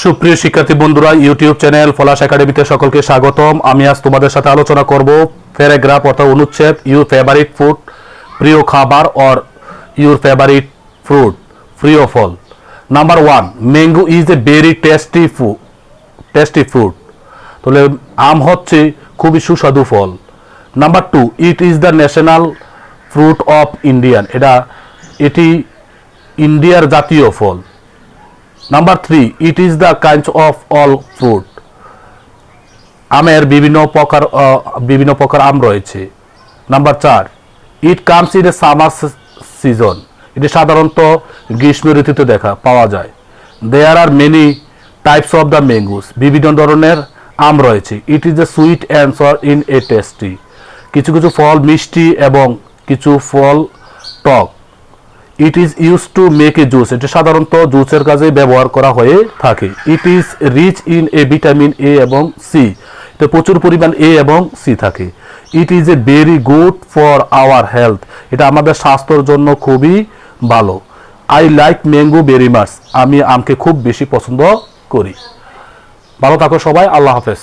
সুপ্রিয় শিক্ষার্থী বন্ধুরা, ইউটিউব চ্যানেল ফলাশ একাডেমিতে সকলকে স্বাগতম। আমি আজ তোমাদের সাথে আলোচনা করব প্যারাগ্রাফ অর্থাৎ অনুচ্ছেদ ইউর ফেভারিট ফুড, প্রিয় খাবার, অর ইউর ফেভারিট ফ্রুট, প্রিয় ফল। Number 1, mango is a very tasty fruit. তাহলে আম হচ্ছে খুবই সুস্বাদু ফল। Number 2, it is the national fruit of Indian. এটি ইন্ডিয়ার জাতীয় ফল। Number 3, it is the kind of all fruit. আমের বিভিন্ন প্রকার আম রয়েছে। Number 4, it comes in a summer season. এটি সাধারণত গ্রীষ্ম ঋতুতে পাওয়া যায়। There are many types of the mangoes. বিভিন্ন ধরনের আম রয়েছে। It is a sweet answer in a tasty. কিছু কিছু ফল মিষ্টি এবং কিছু ফল টক। It is use to make a juice. এটি সাধারণত জুসের কাজে ব্যবহার করা হয়ে থাকে। It is rich in a vitamin A এবং সি। এতে প্রচুর পরিমাণ এ এবং সি থাকে। It is a very good for our health. এটা আমাদের স্বাস্থ্যের জন্য খুবই ভালো। I like mango very much. আমি আমকে খুব বেশি পছন্দ করি। ভালো থাকো সবাই, আল্লাহ হাফেজ।